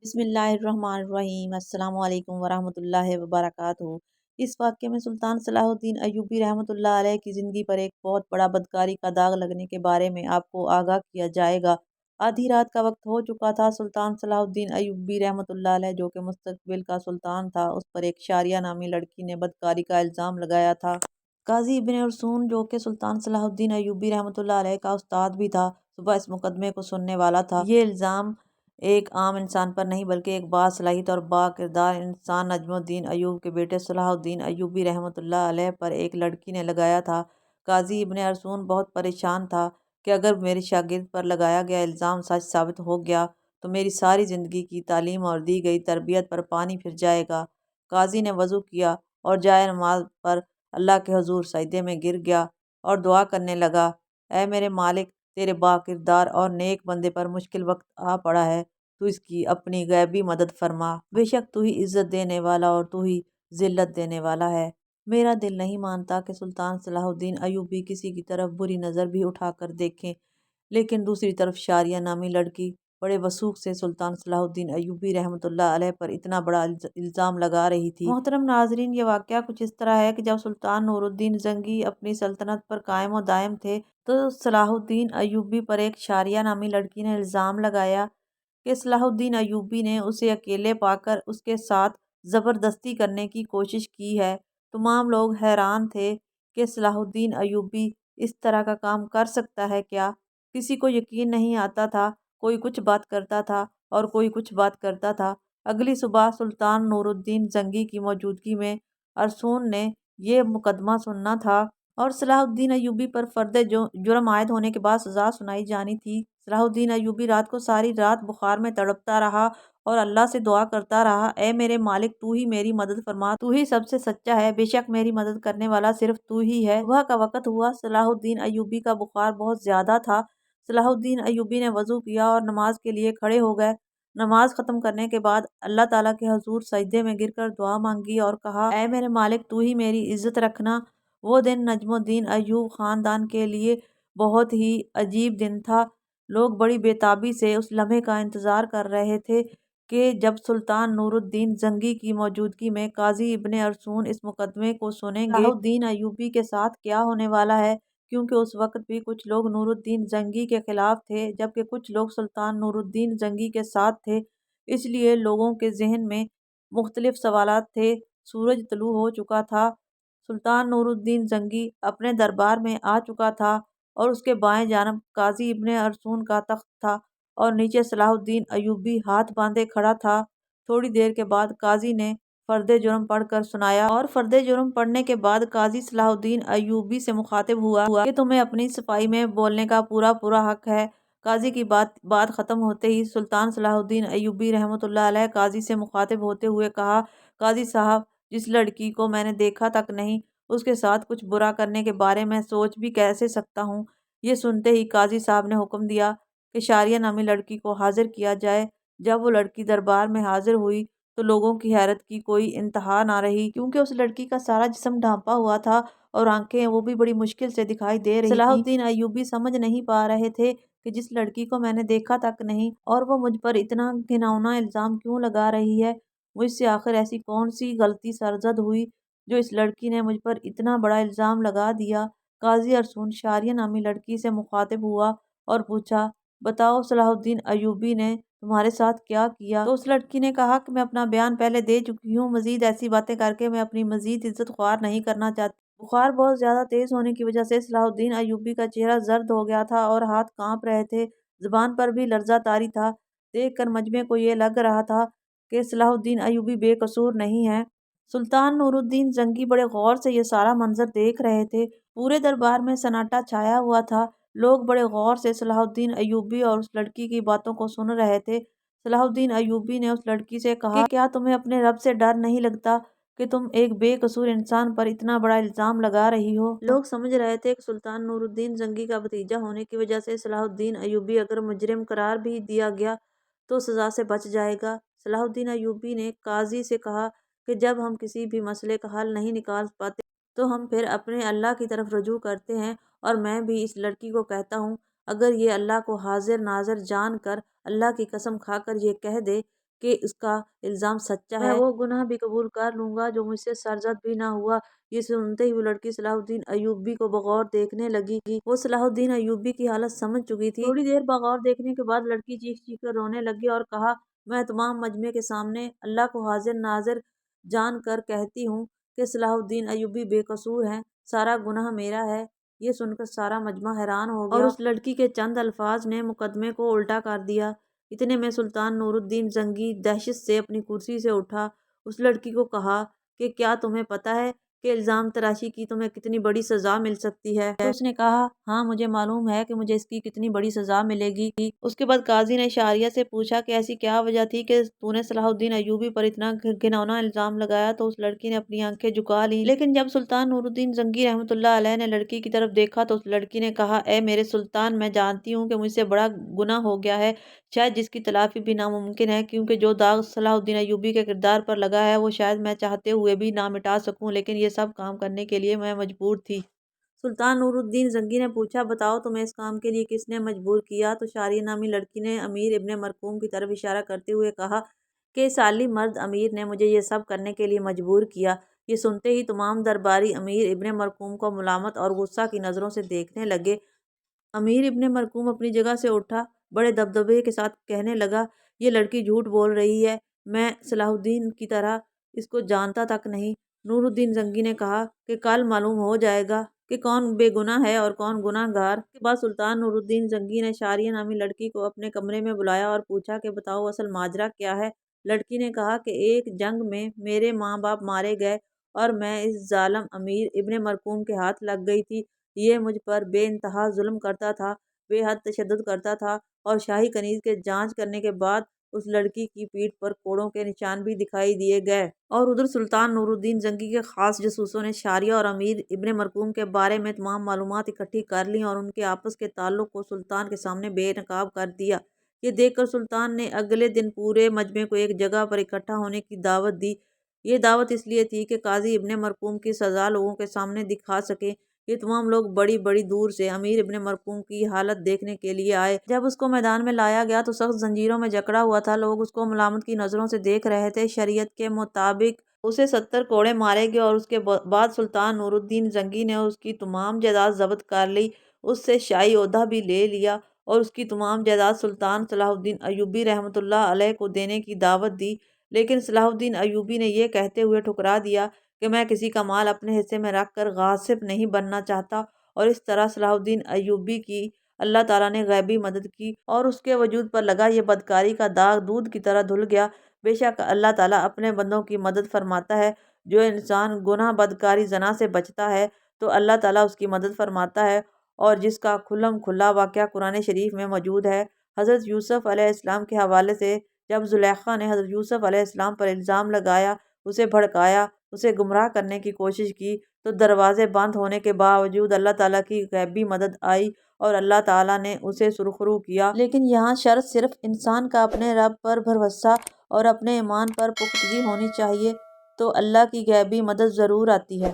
बिस्मिल्लाहिर्रहमानिर्रहीम। अस्सलाम वालेकुम वरहमतुल्लाहि वबरकातुहू। इस वाक़ये में सुल्तान सलाहुद्दीन अय्यूबी रहमतुल्लाह अलैह की ज़िंदगी पर एक बहुत बड़ा बदकारी का दाग लगने के बारे में आपको आगाह किया जाएगा। आधी रात का वक्त हो चुका था। सुल्तान सलाहुद्दीन अय्यूबी रहमतुल्लाह अलैह जो कि मुस्तकबिल का सुल्तान था, उस पर एक शारिया नामी लड़की ने बदकारी का इल्ज़ाम लगाया था। काजी इब्न अरसून जो कि सुल्तान सलाहुद्दीन अय्यूबी रहमतुल्लाह अलैह का उस्ताद भी था, सुबह इस मुकदमे को सुनने वाला था। ये इल्ज़ाम एक आम इंसान पर नहीं बल्कि एक बासलाहियत और बाकिरदार इंसान नजमुद्दीन अय्यूब के बेटे सलाहुद्दीन अय्यूबी रहमतुल्लाह अलैह पर एक लड़की ने लगाया था। काजी इब्न अरसून बहुत परेशान था कि अगर मेरे शागिर्द पर लगाया गया इल्ज़ाम सच साबित हो गया तो मेरी सारी ज़िंदगी की तालीम और दी गई तरबियत पर पानी फिर जाएगा। काजी ने वज़ू किया और जाए नमाज पर अल्लाह के हुजूर सजदे में गिर गया और दुआ करने लगा, ऐ मेरे मालिक, तेरे बाकिरदार और नेक बंदे पर मुश्किल वक्त आ पड़ा है, तू इसकी अपनी गैबी मदद फरमा। बेशक तू ही इज़्ज़त देने वाला और तू ही ज़िल्लत देने वाला है। मेरा दिल नहीं मानता कि सुल्तान सलाहुद्दीन अय्यूबी किसी की तरफ बुरी नज़र भी उठाकर देखें, लेकिन दूसरी तरफ शारिया नामी लड़की बड़े वसूख से सुल्तान सलाहुद्दीन अय्यूबी रहमतुल्लाह अलैह पर इतना बड़ा इल्ज़ाम लगा रही थी। मोहतरम नाजरीन, ये वाक़या कुछ इस तरह है कि जब सुल्तान नूरुद्दीन जंगी अपनी सल्तनत पर कायम व दायम थे तो सलाहुद्दीन अय्यूबी पर एक शारिया नामी लड़की ने इल्ज़ाम लगाया कि सलाहुद्दीन अय्यूबी ने उसे अकेले पाकर उसके साथ ज़बरदस्ती करने की कोशिश की है। तमाम लोग हैरान थे कि सलाहुद्दीन अय्यूबी इस तरह का काम कर सकता है क्या? किसी को यकीन नहीं आता था। कोई कुछ बात करता था और कोई कुछ बात करता था। अगली सुबह सुल्तान नूरुद्दीन जंगी की मौजूदगी में अरसून ने यह मुकदमा सुनना था और सलाहुद्दीन अय्यूबी पर फर्द जुर्म आयद होने के बाद सज़ा सुनाई जानी थी। सलाहुद्दीन अय्यूबी रात को सारी रात बुखार में तड़पता रहा और अल्लाह से दुआ करता रहा, ऐ मेरे मालिक, तू ही मेरी मदद फरमा, तू ही सबसे सच्चा है, बेशक मेरी मदद करने वाला सिर्फ तू ही है। सुबह का वक़्त हुआ। सलाहुद्दीन अय्यूबी का बुखार बहुत ज़्यादा था। सलाहुद्दीन अय्यूबी ने वज़ू किया और नमाज के लिए खड़े हो गए। नमाज ख़त्म करने के बाद अल्लाह ताला के हुज़ूर सजदे में गिरकर दुआ मांगी और कहा, ऐ मेरे मालिक, तू ही मेरी इज़्ज़त रखना। वो दिन नजमुद्दीन अय्यूब ख़ानदान के लिए बहुत ही अजीब दिन था। लोग बड़ी बेताबी से उस लम्हे का इंतज़ार कर रहे थे कि जब सुल्तान नूरुद्दीन जंगी की मौजूदगी में काजी इब्ने अरसून इस मुकदमे को सुनेंगे। सलाहुद्दीन अय्यूबी के साथ क्या होने वाला है, क्योंकि उस वक्त भी कुछ लोग नूरुद्दीन जंगी के खिलाफ थे जबकि कुछ लोग सुल्तान नूरुद्दीन जंगी के साथ थे। इसलिए लोगों के जहन में मुख्तलिफ सवालात थे। सूरज तलू हो चुका था। सुल्तान नूरुद्दीन जंगी अपने दरबार में आ चुका था और उसके बाएं जानब काजी इब्ने अरसून का तख्त था और नीचे सलाहुद्दीन अय्यूबी हाथ बांधे खड़ा था। थोड़ी देर के बाद काजी ने फर्द जुर्म पढ़कर सुनाया और फर्द जुर्म पढ़ने के बाद काजी सलाहुद्दीन अय्यूबी से मुखातिब हुआ कि तुम्हें अपनी सफाई में बोलने का पूरा पूरा हक है। काजी की बात ख़त्म होते ही सुल्तान सलाहुद्दीन अय्यूबी रहमतुल्लाह अलैह काजी से मुखातिब होते हुए कहा, काजी साहब, जिस लड़की को मैंने देखा तक नहीं, उसके साथ कुछ बुरा करने के बारे में सोच भी कैसे सकता हूँ। ये सुनते ही काजी साहब ने हुक्म दिया कि शारिया नामी लड़की को हाजिर किया जाए। जब वो लड़की दरबार में हाजिर हुई तो लोगों की हैरत की कोई इंतहा ना रही, क्योंकि उस लड़की का सारा जिस्म ढांपा हुआ था और आंखें वो भी बड़ी मुश्किल से दिखाई दे रही थी। सलाहुद्दीन अय्यूबी समझ नहीं पा रहे थे कि जिस लड़की को मैंने देखा तक नहीं और वो मुझ पर इतना घिनौना इल्ज़ाम क्यों लगा रही है। मुझसे आखिर ऐसी कौन सी गलती सरजद हुई जो इस लड़की ने मुझ पर इतना बड़ा इल्ज़ाम लगा दिया। काजी अरसून शारिया नामी लड़की से मुखातिब हुआ और पूछा, बताओ सलाहुद्दीन अय्यूबी ने तुम्हारे साथ क्या किया? तो उस लड़की ने कहा कि मैं अपना बयान पहले दे चुकी हूँ, मजीद ऐसी बातें करके मैं अपनी मजीद इज्जत ख्वार नहीं करना चाहती। बुखार बहुत ज्यादा तेज होने की वजह से सलाहुद्दीन अय्यूबी का चेहरा जर्द हो गया था और हाथ कांप रहे थे, जुबान पर भी लर्जा तारी था। देख कर मजमे को ये लग रहा था कि सलाहुद्दीन अय्यूबी बेकसूर नहीं है। सुल्तान नूरुद्दीन जंगी बड़े गौर से ये सारा मंजर देख रहे थे। पूरे दरबार में सन्नाटा छाया हुआ था। लोग बड़े गौर से सलाहुद्दीन अय्यूबी और उस लड़की की बातों को सुन रहे थे। सलाहुद्दीन अय्यूबी ने उस लड़की से कहा कि क्या तुम्हें अपने रब से डर नहीं लगता कि तुम एक बेकसूर इंसान पर इतना बड़ा इल्ज़ाम लगा रही हो। लोग समझ रहे थे कि सुल्तान नूरुद्दीन जंगी का भतीजा होने की वजह से सलाहुद्दीन अय्यूबी अगर मुजरिम करार भी दिया गया तो सज़ा से बच जाएगा। सलाहुद्दीन अय्यूबी ने काजी से कहा कि जब हम किसी भी मसले का हल नहीं निकाल पाते तो हम फिर अपने अल्लाह की तरफ रुजू करते हैं, और मैं भी इस लड़की को कहता हूँ, अगर ये अल्लाह को हाजिर नाजर जान कर अल्लाह की कसम खाकर ये कह दे کہ اس کا الزام سچا ہے، میں وہ گناہ بھی قبول کر لوں گا جو مجھ سے سرزد بھی نہ ہوا۔ یہ سنتے ہی وہ لڑکی صلاح الدین ایوبی کو بغور دیکھنے لگی۔ وہ صلاح الدین ایوبی کی حالت سمجھ چکی تھی۔ تھوڑی دیر بغور دیکھنے کے بعد لڑکی چیخ چیخ کر رونے لگی اور کہا، میں تمام مجمع کے سامنے اللہ کو حاضر ناظر جان کر کہتی ہوں کہ صلاح الدین ایوبی بے قصور ہیں، سارا گناہ میرا ہے۔ یہ سن کر سارا مجمع حیران ہو گیا اور اس لڑکی کے چند الفاظ نے مقدمے کو الٹا کر دیا۔ اتنے میں سلطان نور الدین زنگی دہشت سے اپنی کرسی سے اٹھا، اس لڑکی کو کہا کہ کیا تمہیں پتہ ہے کہ الزام تراشی کی تمہیں کتنی بڑی سزا مل سکتی ہے؟ تو اس نے کہا، ہاں مجھے معلوم ہے کہ مجھے اس کی کتنی بڑی سزا ملے گی۔ اس کے بعد قاضی نے شاریہ سے پوچھا کہ ایسی کیا وجہ تھی کہ تو نے صلاح الدین ایوبی پر اتنا گھناؤنا الزام لگایا؟ تو اس لڑکی نے اپنی آنکھیں جھکا لیں، لیکن جب سلطان نور الدین زنگی رحمۃ اللہ علیہ نے لڑکی کی طرف دیکھا تو اس لڑکی نے کہا، اے میرے سلطان، میں جانتی ہوں کہ مجھ سے بڑا گناہ ہو گیا ہے، شاید جس کی تلافی بھی ناممکن ہے، کیونکہ جو داغ صلاح الدین ایوبی کے کردار پر لگا ہے وہ شاید میں چاہتے ہوئے بھی نہ مٹا سکوں، لیکن یہ سب کام کرنے کے لیے میں مجبور تھی۔ سلطان نور الدین زنگی نے پوچھا، بتاؤ تمہیں اس کام کے لیے کس نے مجبور کیا؟ تو شاریہ نامی لڑکی نے امیر ابن مرقوم کی طرف اشارہ کرتے ہوئے کہا کہ اس عالی مرد امیر نے مجھے یہ سب کرنے کے لیے مجبور کیا۔ یہ سنتے ہی تمام درباری امیر ابن مرقوم کو ملامت اور غصہ کی نظروں سے دیکھنے لگے۔ امیر ابن مرقوم اپنی جگہ سے اٹھا، بڑے دبدبے کے ساتھ کہنے لگا، یہ لڑکی جھوٹ بول رہی ہے، میں صلاح الدین کی طرح اس کو جانتا تک نہیں۔ نور الدین زنگی نے کہا کہ کل معلوم ہو جائے گا کہ کون بے گناہ ہے اور کون گناہ گار۔ اس کے بعد سلطان نور الدین زنگی نے شاریہ نامی لڑکی کو اپنے کمرے میں بلایا اور پوچھا کہ بتاؤ اصل ماجرا کیا ہے؟ لڑکی نے کہا کہ ایک جنگ میں میرے ماں باپ مارے گئے اور میں اس ظالم امیر ابن مرقوم کے ہاتھ لگ گئی تھی۔ یہ مجھ پر بے انتہا ظلم کرتا تھا، بے حد تشدد کرتا تھا اور شاہی کنیز کے جانچ کرنے کے بعد اس لڑکی کی پیٹھ پر کوڑوں کے نشان بھی دکھائی دیے گئے۔ اور ادھر سلطان نور الدین زنگی کے خاص جاسوسوں نے شاریہ اور امیر ابن مرقوم کے بارے میں تمام معلومات اکٹھی کر لیں اور ان کے آپس کے تعلق کو سلطان کے سامنے بے نقاب کر دیا۔ یہ دیکھ کر سلطان نے اگلے دن پورے مجمع کو ایک جگہ پر اکٹھا ہونے کی دعوت دی۔ یہ دعوت اس لیے تھی کہ قاضی ابن مرقوم کی سزا لوگوں کے سامنے دکھا سکے۔ یہ تمام لوگ بڑی بڑی دور سے امیر ابن مرقوم کی حالت دیکھنے کے لیے آئے۔ جب اس کو میدان میں لایا گیا تو سخت زنجیروں میں جکڑا ہوا تھا، لوگ اس کو ملامت کی نظروں سے دیکھ رہے تھے۔ شریعت کے مطابق اسے 70 کوڑے مارے گئے اور اس کے بعد سلطان نور الدین زنگی نے اس کی تمام جائیداد ضبط کر لی، اس سے شاہی عہدہ بھی لے لیا اور اس کی تمام جائیداد سلطان صلاح الدین ایوبی رحمۃ اللہ علیہ کو دینے کی دعوت دی۔ لیکن صلاح الدین ایوبی نے یہ کہتے ہوئے ٹھکرا دیا کہ میں کسی کا مال اپنے حصے میں رکھ کر غاصب نہیں بننا چاہتا، اور اس طرح صلاح الدین ایوبی کی اللہ تعالیٰ نے غیبی مدد کی اور اس کے وجود پر لگا یہ بدکاری کا داغ دودھ کی طرح دھل گیا۔ بے شک اللہ تعالیٰ اپنے بندوں کی مدد فرماتا ہے۔ جو انسان گناہ بدکاری زنا سے بچتا ہے تو اللہ تعالیٰ اس کی مدد فرماتا ہے، اور جس کا کھلم کھلا واقعہ قرآن شریف میں موجود ہے۔ حضرت یوسف علیہ السلام کے حوالے سے جب زلیخا نے حضرت یوسف علیہ السلام پر الزام لگایا، اسے بھڑکایا، اسے گمراہ کرنے کی کوشش کی، تو دروازے بند ہونے کے باوجود اللہ تعالیٰ کی غیبی مدد آئی اور اللہ تعالیٰ نے اسے سرخرو کیا۔ لیکن یہاں شرط صرف انسان کا اپنے رب پر بھروسہ اور اپنے ایمان پر پختگی ہونی چاہیے، تو اللہ کی غیبی مدد ضرور آتی ہے۔